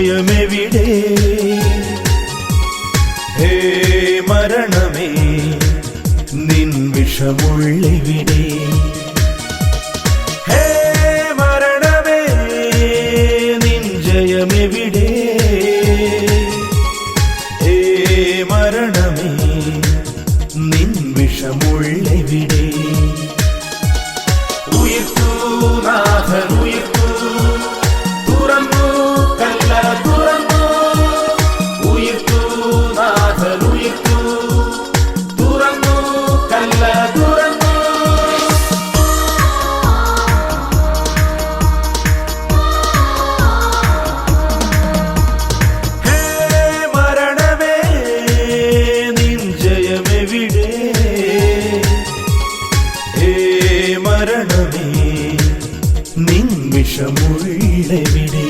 ജയമെവിടെ? ഹേ മരണമേ നിൻ വിഷമുള്ളെവിടെ? ഹേ മരണമേ നിൻ ജയമെവിടെ? ഹേ മരണമേ നിൻ വിഷമുള്ളെവിടെ? ഉയർത്തു നാഥൻ ഉയർത്തു, തുറന്നു കല്ല തുറന്നു. ഉയർത്തു നാഥൻ ഉയർത്തു, തുറന്നു കല്ല തുറന്നു. ഹേ മരണമേ നിൻ ജയമെവിടെ? ഹേ മരണമേ നിൻ വിഷമുള്ളെവിടെ?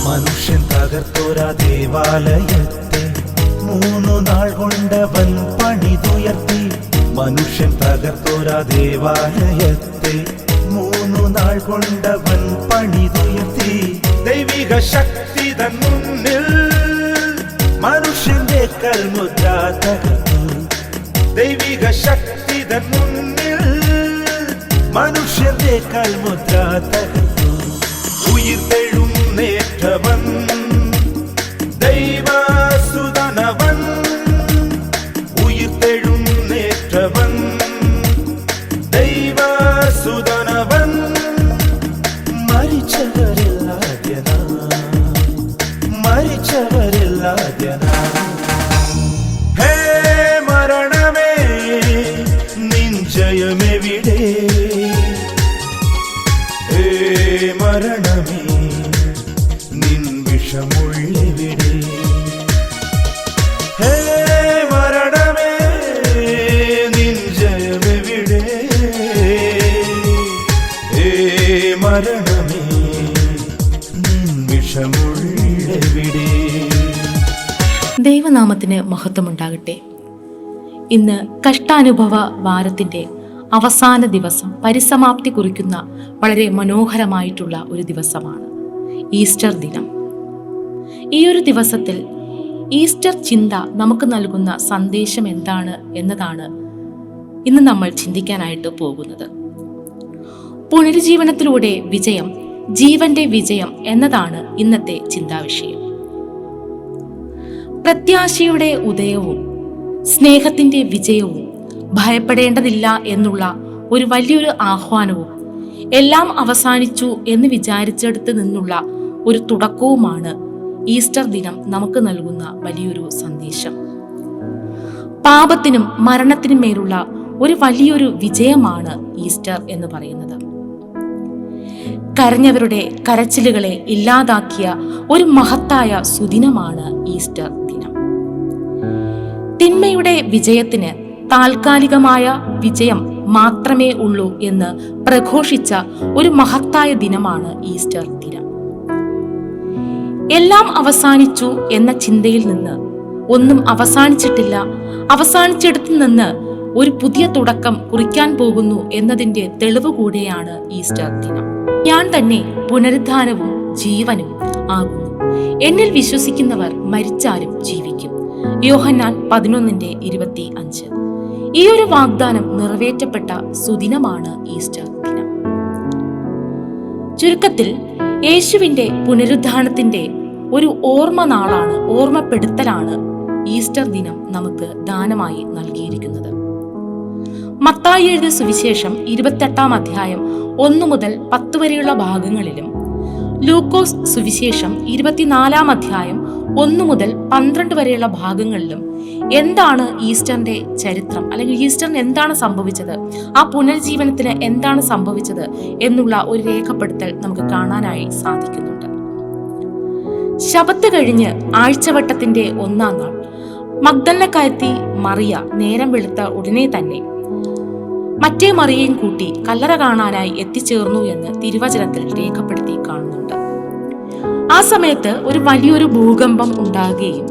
മനുഷ്യൻ തകർത്തോരാ ദേവാലയത്തെ 3 നാൾ കൊണ്ടവൻ പണിതുയർത്തി. മനുഷ്യൻ തകർത്തോരാ ദേവാലയത്തെ 3 നാൾ കൊണ്ടവൻ പണിതുയർത്തി. ദൈവിക ശക്തി തൻ മുന്നിൽ മനുഷ്യന്റെ കൽമുദ്ര തകർത്തു. ദൈവിക ശക്തി തൻ മുന്നിൽ മനുഷ്യന്റെ കൽമുദ്ര തകർത്തു. ഉയർത്തെഴുന്നേറ്റവൻ ദൈവസുതനവൻ, ഉയർത്തെഴുന്നേറ്റവൻ ദൈവസുതനവൻ. മരിച്ചവരില്ലാദ്യനാ, മരിച്ചവരില്ലാദ്യനാ. ഹേ മരണമേ നിൻ ജയമെവിടെ? ഹേ മരണമേ നിൻ വിഷമുള്ളെവിടെ? ഹേ മരണമേ നിൻ ജയമെവിടെ? ഹേ മരണമേ നിൻ വിഷമുള്ളെവിടെ? ദൈവനാമത്തിന് മഹത്വമുണ്ടാകട്ടെ. ഇന്ന് കഷ്ടാനുഭവ വാരത്തിന്റെ അവസാന ദിവസം, പരിസമാപ്തി കുറിക്കുന്ന വളരെ മനോഹരമായിട്ടുള്ള ഒരു ദിവസമാണ് ഈസ്റ്റർ ദിനം. ഈ ഒരു ദിവസത്തിൽ ഈസ്റ്റർ ചിന്ത നമുക്ക് നൽകുന്ന സന്ദേശം എന്താണ് എന്നതാണ് ഇന്ന് നമ്മൾ ചിന്തിക്കാനായിട്ട് പോകുന്നത്. പുനരുജ്ജീവനത്തിലൂടെ വിജയം, ജീവന്റെ വിജയം എന്നതാണ് ഇന്നത്തെ ചിന്താവിഷയം. പ്രത്യാശയുടെ ഉദയവും സ്നേഹത്തിന്റെ വിജയവും, ഭയപ്പെടേണ്ടതില്ല എന്നുള്ള ഒരു വലിയൊരു ആഹ്വാനവും, എല്ലാം അവസാനിച്ചു എന്ന് വിചാരിച്ചെടുത്ത് നിന്നുള്ള ഒരു തുടക്കവുമാണ് ഈസ്റ്റർ ദിനം നമുക്ക് നൽകുന്ന വലിയൊരു സന്ദേശം. പാപത്തിനും മരണത്തിനും മേലുള്ള ഒരു വലിയൊരു വിജയമാണ് ഈസ്റ്റർ എന്ന് പറയുന്നത്. കരഞ്ഞവരുടെ കരച്ചിലുകളെ ഇല്ലാതാക്കിയ ഒരു മഹത്തായ സുദിനമാണ് ഈസ്റ്റർ ദിനം. തിന്മയുടെ വിജയത്തിന് താൽക്കാലികമായ വിജയം മാത്രമേ ഉള്ളൂ എന്ന് പ്രഘോഷിച്ച ഒരു മഹത്തായ ദിനമാണ് ഈസ്റ്റർ ദിനം. എല്ലാം അവസാനിച്ചു എന്ന ചിന്തയിൽ നിന്ന് ഒന്നും അവസാനിച്ചിട്ടില്ല, അവസാനിച്ചിടത്തു നിന്ന് ഒരു പുതിയ തുടക്കം കുറിക്കാൻ പോകുന്നു എന്നതിന്റെ തെളിവ് കൂടെയാണ് ഈസ്റ്റർ ദിനം. ഞാൻ തന്നെ പുനരുദ്ധാനവും ജീവനും ആകുന്നു, എന്നിൽ വിശ്വസിക്കുന്നവർ മരിച്ചാലും ജീവിക്കും. യോഹന്നാൻ 11:25. ഈ ഒരു വാഗ്ദാനം നിറവേറ്റപ്പെട്ട സുദിനമാണ് ഈസ്റ്റർ ദിനം. ചുരുക്കത്തിൽ യേശുവിന്റെ പുനരുദ്ധാനത്തിന്റെ ഒരു ഓർമ്മ നാളാണ്, ഓർമ്മപ്പെടുത്തലാണ് ഈസ്റ്റർ ദിനം നമുക്ക് ദാനമായി നൽകിയിരിക്കുന്നത്. മത്തായി എഴുതിയ സുവിശേഷം 28-ാം അധ്യായം 1 മുതൽ 10 വരെയുള്ള ഭാഗങ്ങളിലും, ലൂക്കോസ് സുവിശേഷം 24-ാം അധ്യായം 1 മുതൽ 12 വരെയുള്ള ഭാഗങ്ങളിലും എന്താണ് ഈസ്റ്ററിന്റെ ചരിത്രം, അല്ലെങ്കിൽ ഈസ്റ്ററിന് എന്താണ് സംഭവിച്ചത്, ആ പുനർജീവനത്തിന് എന്താണ് സംഭവിച്ചത് എന്നുള്ള ഒരു രേഖപ്പെടുത്തൽ നമുക്ക് കാണാനായി സാധിക്കുന്നുണ്ട്. ശബത്ത് കഴിഞ്ഞ് ആഴ്ചവട്ടത്തിന്റെ 1-ാം നാൾ മഗ്ദലക്കാരത്തി മറിയ നേരം വെളുത്ത ഉടനെ തന്നെ മറ്റേ മറിയയും കൂട്ടി കല്ലറ കാണാനായി എത്തിച്ചേർന്നു എന്ന് തിരുവചനത്തിൽ രേഖപ്പെടുത്തി കാണുന്നുണ്ട്. ആ സമയത്ത് ഒരു വലിയൊരു ഭൂകമ്പം ഉണ്ടാകുകയും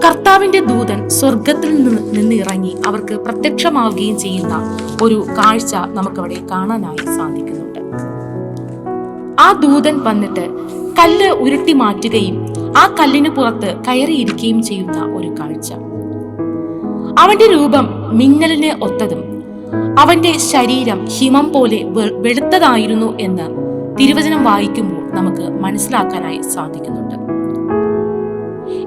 കർത്താവിന്റെ ദൂതൻ സ്വർഗത്തിൽ നിന്ന് ഇറങ്ങി അവർക്ക് പ്രത്യക്ഷമാവുകയും ചെയ്യുന്ന ഒരു കാഴ്ച നമുക്കവിടെ കാണാനായി സാധിക്കുന്നുണ്ട്. ആ ദൂതൻ വന്നിട്ട് കല്ല് ഉരുട്ടി മാറ്റുകയും ആ കല്ലിന് പുറത്ത് കയറിയിരിക്കുകയും ചെയ്യുന്ന ഒരു കാഴ്ച. അവന്റെ രൂപം മിന്നലിനെ ഒത്തതും അവന്റെ ശരീരം ഹിമം പോലെ വെളുത്തതായിരുന്നു എന്ന് തിരുവചനം വായിക്കുമ്പോൾ നമുക്ക് മനസ്സിലാക്കാനായി സാധിക്കുന്നുണ്ട്.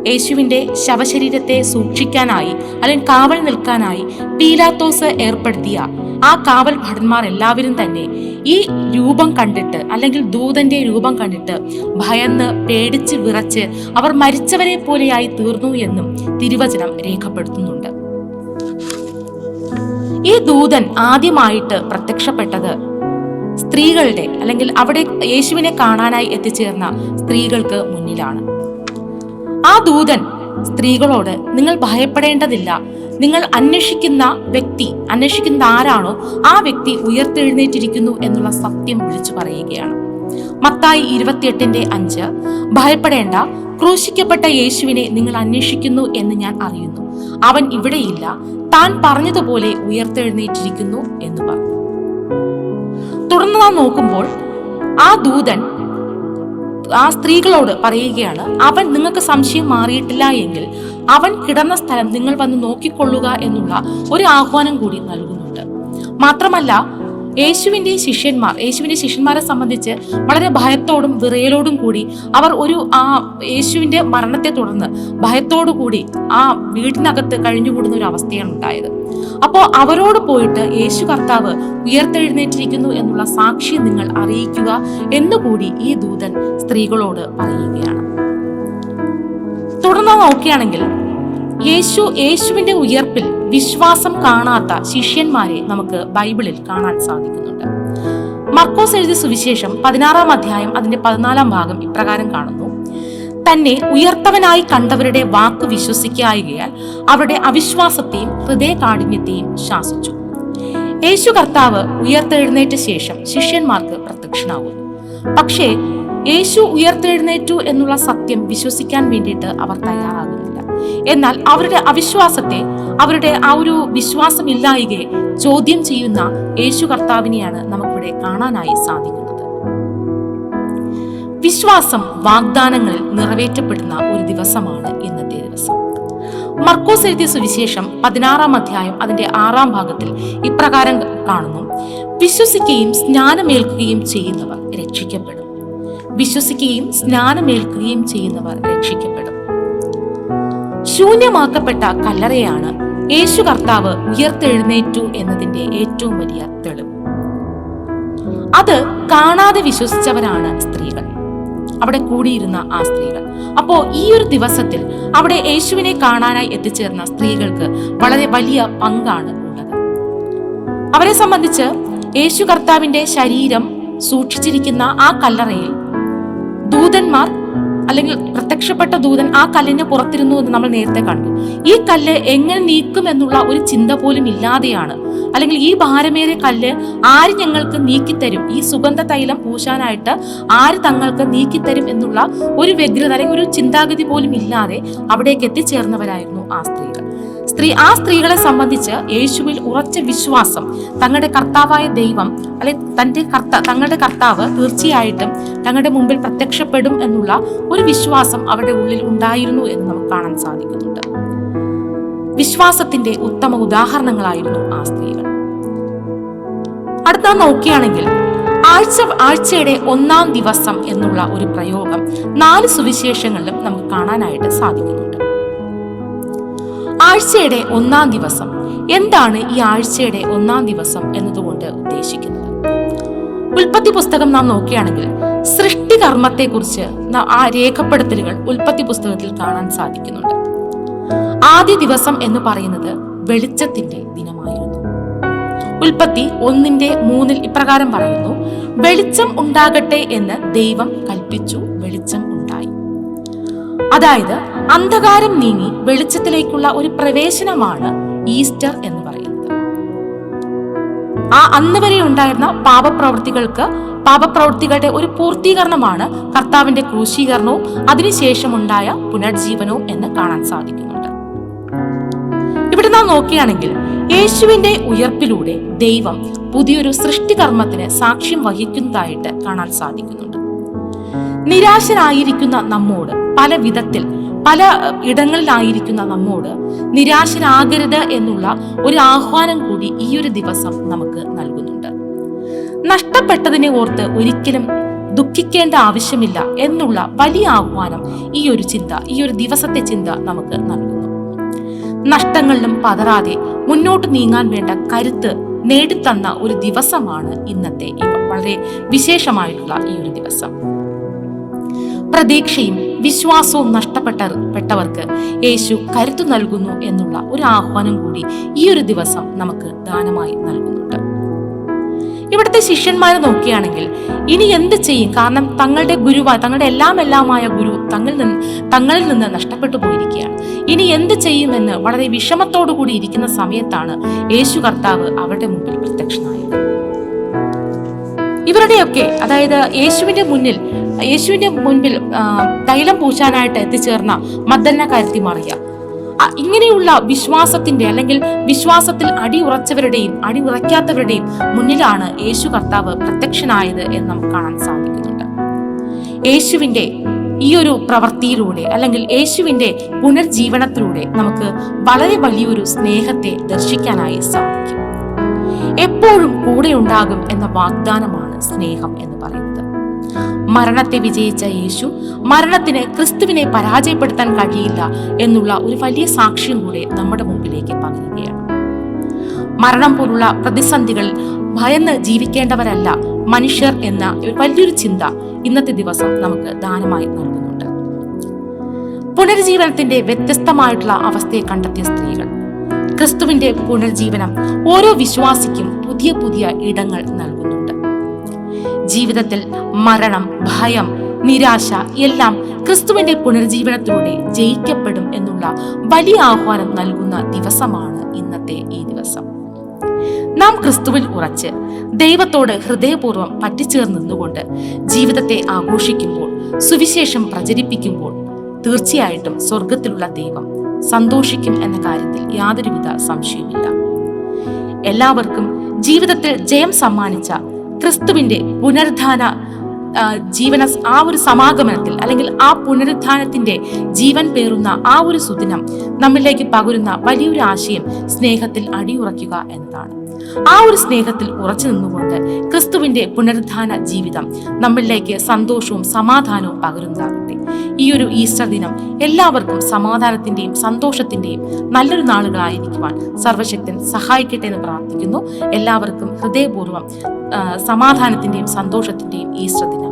യേശുവിന്റെ ശവശരീരത്തെ സൂക്ഷിക്കാനായി അല്ലെങ്കിൽ കാവൽ നിൽക്കാനായി പീലാത്തോസ് ഏർപ്പെടുത്തിയ ആ കാവൽ ഭടന്മാർ എല്ലാവരും തന്നെ ഈ രൂപം കണ്ടിട്ട് അല്ലെങ്കിൽ ദൂതന്റെ രൂപം കണ്ടിട്ട് ഭയന്ന് പേടിച്ച് വിറച്ച് അവർ മരിച്ചവരെ പോലെയായി തീർന്നു എന്നും തിരുവചനം രേഖപ്പെടുത്തുന്നുണ്ട്. ഈ ദൂതൻ ആദ്യമായിട്ട് പ്രത്യക്ഷപ്പെട്ടത് സ്ത്രീകളുടെ അല്ലെങ്കിൽ അവിടെ യേശുവിനെ കാണാനായി എത്തിച്ചേർന്ന സ്ത്രീകൾക്ക് മുന്നിലാണ്. ആ ദൂതൻ സ്ത്രീകളോട് നിങ്ങൾ ഭയപ്പെടേണ്ടതില്ല, നിങ്ങൾ അന്വേഷിക്കുന്ന ആരാണോ ആ വ്യക്തി ഉയർത്തെഴുന്നേറ്റിരിക്കുന്നു എന്നുള്ള സത്യം വിളിച്ചു പറയുകയാണ്. മത്തായി 28:5 ഭയപ്പെടേണ്ട, ക്രൂശിക്കപ്പെട്ട യേശുവിനെ നിങ്ങൾ അന്വേഷിക്കുന്നു എന്ന് ഞാൻ അറിയുന്നു. അവൻ ഇവിടെയില്ല, താൻ പറഞ്ഞതുപോലെ ഉയർത്തെഴുന്നേറ്റിരിക്കുന്നു എന്ന് പറഞ്ഞു. തുടർന്ന് നാം നോക്കുമ്പോൾ ആ ദൂതൻ ആ സ്ത്രീകളോട് പറയുകയാണ്, അവൻ നിങ്ങൾക്ക് സംശയം മാറിയിട്ടില്ല എങ്കിൽ അവൻ കിടന്ന സ്ഥലം നിങ്ങൾ വന്ന് നോക്കിക്കൊള്ളുക എന്നുള്ള ഒരു ആഹ്വാനം കൂടി നൽകുന്നുണ്ട്. മാത്രമല്ല യേശുവിന്റെ ശിഷ്യന്മാരെ സംബന്ധിച്ച് വളരെ ഭയത്തോടും വിറയലോടും കൂടി അവർ യേശുവിന്റെ മരണത്തെ തുടർന്ന് ഭയത്തോടു കൂടി ആ വീടിനകത്ത് കഴിഞ്ഞുകൂടുന്ന ഒരു അവസ്ഥയാണ് ഉണ്ടായത്. അപ്പോൾ അവരോട് പോയിട്ട് യേശു കർത്താവ് ഉയർത്തെഴുന്നേറ്റിരിക്കുന്നു എന്നുള്ള സാക്ഷ്യം നിങ്ങൾ അറിയിക്കുക എന്നുകൂടി ഈ ദൂതൻ സ്ത്രീകളോട് പറയുകയാണ്. തുടർന്ന് നോക്കുകയാണെങ്കിൽ യേശുവിന്റെ ഉയർപ്പിൽ വിശ്വാസം കാണാത്ത ശിഷ്യന്മാരെ നമുക്ക് ബൈബിളിൽ കാണാൻ സാധിക്കുന്നുണ്ട്. മർക്കോസ് എഴുതിയ സുവിശേഷം 16-ാം അധ്യായം അതിന്റെ 14-ാം ഭാഗം ഇപ്രകാരം കാണുന്നു: തന്നെ ഉയർത്തവനായി കണ്ടവരുടെ വാക്ക് വിശ്വസിക്കായകയാൽ അവരുടെ അവിശ്വാസത്തെയും ഹൃദയകാഠിന്യത്തെയും ശാസിച്ചു. യേശു കർത്താവ് ഉയർത്തെഴുന്നേറ്റ ശേഷം ശിഷ്യന്മാർക്ക് പ്രത്യക്ഷനാകുന്നു. പക്ഷേ യേശു ഉയർത്തെഴുന്നേറ്റു എന്നുള്ള സത്യം വിശ്വസിക്കാൻ വേണ്ടിയിട്ട് അവർ തയ്യാറാകുന്നില്ല. എന്നാൽ അവരുടെ അവിശ്വാസത്തെ, അവരുടെ ആ ഒരു വിശ്വാസമില്ലായ്കയെ ചോദ്യം ചെയ്യുന്ന യേശു കർത്താവിനെയാണ് നമുക്കിവിടെ കാണാനായി സാധിക്കുന്നത്. വിശ്വാസം വാഗ്ദാനങ്ങളിൽ നിറവേറ്റപ്പെടുന്ന ഒരു ദിവസമാണ് ഇന്നത്തെ ദിവസം. മർക്കോസ് എഴുതിയ സുവിശേഷം 16-ാം അധ്യായം അതിന്റെ 6-ാം ഭാഗത്തിൽ ഇപ്രകാരം കാണുന്നു: വിശ്വസിക്കുകയും സ്നാനമേൽക്കുകയും ചെയ്യുന്നവർ രക്ഷിക്കപ്പെടും. വിശ്വസിക്കുകയും സ്നാനമേൽക്കുകയും ചെയ്യുന്നവർ രക്ഷിക്കപ്പെടും. ശൂന്യമാക്കപ്പെട്ട കല്ലറയാണ് യേശു കർത്താവ് ഉയർത്തെഴുന്നേറ്റു എന്നതിന്റെ ഏറ്റവും വലിയ തെളിവ്. അത് കാണാതെ വിശ്വസിച്ചവരാണ് സ്ത്രീകൾ, അവിടെ കൂടിയിരുന്ന ആ സ്ത്രീകൾ. അപ്പോ ഈ ഒരു ദിവസത്തിൽ അവിടെ യേശുവിനെ കാണാനായി എത്തിച്ചേർന്ന സ്ത്രീകൾക്ക് വളരെ വലിയ പങ്കാണ് ഉള്ളത്. അവരെ സംബന്ധിച്ച് യേശു കർത്താവിന്റെ ശരീരം സൂക്ഷിച്ചിരിക്കുന്ന ആ കല്ലറയിൽ ദൂതന്മാർ അല്ലെങ്കിൽ പ്രത്യക്ഷപ്പെട്ട ദൂതൻ ആ കല്ലിന് പുറത്തിരുന്നു എന്ന് നമ്മൾ നേരത്തെ കണ്ടു. ഈ കല്ല് എങ്ങനെ നീക്കും എന്നുള്ള ഒരു ചിന്ത പോലും ഇല്ലാതെയാണ്, അല്ലെങ്കിൽ ഈ ഭാരമേറിയ കല്ല് ആര് ഞങ്ങൾക്ക് നീക്കിത്തരും, ഈ സുഗന്ധ തൈലം പൂശാനായിട്ട് ആര് തങ്ങൾക്ക് നീക്കിത്തരും എന്നുള്ള ഒരു വ്യഗ്രത അല്ലെങ്കിൽ ഒരു ചിന്താഗതി പോലും ഇല്ലാതെ അവിടേക്ക് എത്തിച്ചേർന്നവരായിരുന്നു ആ സ്ത്രീകൾ. ആ സ്ത്രീകളെ സംബന്ധിച്ച് യേശുവിൽ ഉറച്ച വിശ്വാസം, തങ്ങളുടെ കർത്താവായ ദൈവം തങ്ങളുടെ കർത്താവ് തീർച്ചയായിട്ടും തങ്ങളുടെ മുമ്പിൽ പ്രത്യക്ഷപ്പെടും എന്നുള്ള ഒരു വിശ്വാസം അവരുടെ ഉള്ളിൽ ഉണ്ടായിരുന്നു എന്ന് നമുക്ക് കാണാൻ സാധിക്കുന്നുണ്ട്. വിശ്വാസത്തിന്റെ ഉത്തമ ഉദാഹരണങ്ങളായിരുന്നു ആ സ്ത്രീകൾ. അടുത്ത നോക്കുകയാണെങ്കിൽ ആഴ്ചയുടെ 1-ാം ദിവസം എന്നുള്ള ഒരു പ്രയോഗം 4 സുവിശേഷങ്ങളിലും നമുക്ക് കാണാനായിട്ട് സാധിക്കുന്നുണ്ട്. ആഴ്ചയുടെ 1-ാം ദിവസം എന്താണ് ഈ ആഴ്ചയുടെ 1-ാം ദിവസം എന്നതുകൊണ്ട് ഉദ്ദേശിക്കുന്നത്? ഉൽപ്പത്തി പുസ്തകം നാം നോക്കുകയാണെങ്കിൽ സൃഷ്ടികർമ്മത്തെക്കുറിച്ച് ആ രേഖപ്പെടുത്തലുകൾ ഉൽപ്പത്തി പുസ്തകത്തിൽ കാണാൻ സാധിക്കുന്നുണ്ട്. ആദ്യ ദിവസം എന്ന് പറയുന്നത് വെളിച്ചത്തിന്റെ ദിനമായിരുന്നു. ഉൽപ്പത്തി 1:3 ഇപ്രകാരം പറയുന്നു: വെളിച്ചം ഉണ്ടാകട്ടെ എന്ന് ദൈവം കൽപ്പിച്ചു, വെളിച്ചം ഉണ്ടായി. അതായത് അന്ധകാരം നീങ്ങി വെളിച്ചത്തിലേക്കുള്ള ഒരു പ്രവേശനമാണ് ഈസ്റ്റർ എന്ന് പറയുന്നത്. ആ അന്ന് വരെ ഉണ്ടായിരുന്ന പാപപ്രവൃത്തികളുടെ ഒരു പൂർത്തീകരണമാണ് കർത്താവിന്റെ ക്രൂശീകരണവും അതിനുശേഷമുണ്ടായ പുനർജീവനവും എന്ന് കാണാൻ സാധിക്കുന്നുണ്ട്. ഇവിടെ നാം നോക്കുകയാണെങ്കിൽ യേശുവിന്റെ ഉയർപ്പിലൂടെ ദൈവം പുതിയൊരു സൃഷ്ടികർമ്മത്തിന് സാക്ഷ്യം വഹിക്കുന്നതായിട്ട് കാണാൻ സാധിക്കുന്നുണ്ട്. നിരാശരായിരിക്കുന്ന നമ്മോട് പല ഇടങ്ങളിലായിരിക്കുന്ന നമ്മോട് നിരാശരാകരുത് എന്നുള്ള ഒരു ആഹ്വാനം കൂടി ഈ ഒരു ദിവസം നമുക്ക് നൽകുന്നുണ്ട്. നഷ്ടപ്പെട്ടതിനെ ഓർത്ത് ഒരിക്കലും ദുഃഖിക്കേണ്ട ആവശ്യമില്ല എന്നുള്ള വലിയ ആഹ്വാനം ഈ ഒരു ദിവസത്തെ ചിന്ത നമുക്ക് നൽകുന്നു. നഷ്ടങ്ങളിലും പതറാതെ മുന്നോട്ട് നീങ്ങാൻ വേണ്ട കരുത്ത് നേടിത്തന്ന ഒരു ദിവസമാണ് ഇന്നത്തെ വളരെ വിശേഷമായിട്ടുള്ള ഈ ഒരു ദിവസം. പ്രതീക്ഷയും വിശ്വാസവും നഷ്ടപ്പെട്ടവർക്ക് യേശു കരുത്തു നൽകുന്നു എന്നുള്ള ഒരു ആഹ്വാനം കൂടി ഈ ഒരു ദിവസം നമുക്ക് ദാനമായി നൽകുന്നുണ്ട്. ഇവിടുത്തെ ശിഷ്യന്മാരെ നോക്കുകയാണെങ്കിൽ ഇനി എന്ത് ചെയ്യും? കാരണം തങ്ങളുടെ എല്ലാമായ ഗുരു തങ്ങളിൽ നിന്ന് നഷ്ടപ്പെട്ടു പോയിരിക്കുകയാണ്. ഇനി എന്ത് ചെയ്യുമെന്ന് വളരെ വിഷമത്തോടു കൂടി ഇരിക്കുന്ന സമയത്താണ് യേശു കർത്താവ് അവരുടെ മുമ്പിൽ പ്രത്യക്ഷനായത്. ഇവരുടെയൊക്കെ അതായത് യേശുവിന്റെ മുൻപിൽ തൈലം പൂശാനായിട്ട് എത്തിച്ചേർന്ന മഗ്ദലക്കാരത്തി മറിയ, ഇങ്ങനെയുള്ള വിശ്വാസത്തിന്റെ അല്ലെങ്കിൽ വിശ്വാസത്തിൽ അടിയുറച്ചവരുടെയും അടിയുറയ്ക്കാത്തവരുടെയും മുന്നിലാണ് യേശു കർത്താവ് പ്രത്യക്ഷനായത് എന്ന് നമുക്ക് കാണാൻ സാധിക്കുന്നുണ്ട്. യേശുവിന്റെ ഈ ഒരു പ്രവൃത്തിയിലൂടെ അല്ലെങ്കിൽ യേശുവിന്റെ പുനർജീവനത്തിലൂടെ നമുക്ക് വളരെ വലിയൊരു സ്നേഹത്തെ ദർശിക്കാനായി സാധിക്കും. എപ്പോഴും കൂടെ ഉണ്ടാകും എന്ന വാഗ്ദാനമാണ് സ്നേഹം എന്ന് പറയുന്നത്. മരണത്തെ വിജയിച്ച യേശു മരണത്തിന് ക്രിസ്തുവിനെ പരാജയപ്പെടുത്താൻ കഴിയില്ല എന്നുള്ള ഒരു വലിയ സാക്ഷ്യം കൂടെ നമ്മുടെ മുമ്പിലേക്ക് പകരുകയാണ്. മരണം പോലുള്ള പ്രതിസന്ധികളിൽ ഭയന്ന് ജീവിക്കേണ്ടവരല്ല മനുഷ്യർ എന്ന ഒരു വലിയൊരു ചിന്ത ഇന്നത്തെ ദിവസം നമുക്ക് ദാനമായി നൽകുന്നുണ്ട്. പുനർജീവനത്തിന്റെ വ്യത്യസ്തമായിട്ടുള്ള അവസ്ഥയെ കണ്ടെത്തിയ സ്ത്രീകൾ, ക്രിസ്തുവിന്റെ പുനർജീവനം ഓരോ വിശ്വാസിക്കും പുതിയ ഇടങ്ങൾ നൽകുന്നുണ്ട്. ജീവിതത്തിൽ മരണം, ഭയം, നിരാശ എല്ലാം ക്രിസ്തുവിന്റെ പുനർജീവനത്തിലൂടെ ജയിക്കപ്പെടും എന്നുള്ള വലിയ ആഹ്വാനം നൽകുന്ന ദിവസമാണ് ഇന്നത്തെ ഈ ദിവസം. നാം ക്രിസ്തുവിൽ ഉറച്ച് ദൈവത്തോട് ഹൃദയപൂർവ്വം പറ്റിച്ചേർന്ന് നിന്നുകൊണ്ട് ജീവിതത്തെ ആഘോഷിക്കുമ്പോൾ, സുവിശേഷം പ്രചരിപ്പിക്കുമ്പോൾ തീർച്ചയായിട്ടും സ്വർഗത്തിലുള്ള ദൈവം സന്തോഷിക്കും എന്ന കാര്യത്തിൽ യാതൊരുവിധ സംശയവുമില്ല. എല്ലാവർക്കും ജീവിതത്തിൽ ജയം സമ്മാനിച്ച ക്രിസ്തുവിന്റെ പുനരുദ്ധാന ആ ഒരു സമാഗമനത്തിൽ അല്ലെങ്കിൽ ആ പുനരുദ്ധാനത്തിന്റെ ജീവൻ പേറുന്ന ആ ഒരു സുദിനം നമ്മിലേക്ക് പകരുന്ന വലിയൊരു ആശയം സ്നേഹത്തിൽ അടിയുറയ്ക്കുക എന്നതാണ്. ആ ഒരു സ്നേഹത്തിൽ ഉറച്ചു നിന്നുകൊണ്ട് ക്രിസ്തുവിന്റെ പുനരുദ്ധാന ജീവിതം നമ്മളിലേക്ക് സന്തോഷവും സമാധാനവും പകരുന്നതാകട്ടെ. ഈ ഒരു ഈസ്റ്റർ ദിനം എല്ലാവർക്കും സമാധാനത്തിന്റെയും സന്തോഷത്തിന്റെയും നല്ലൊരു നാളുകളായിരിക്കുവാൻ സർവശക്തൻ സഹായിക്കട്ടെ എന്ന് പ്രാർത്ഥിക്കുന്നു. എല്ലാവർക്കും ഹൃദയപൂർവ്വം സമാധാനത്തിന്റെയും സന്തോഷത്തിന്റെയും ഈസ്റ്റർ ദിനം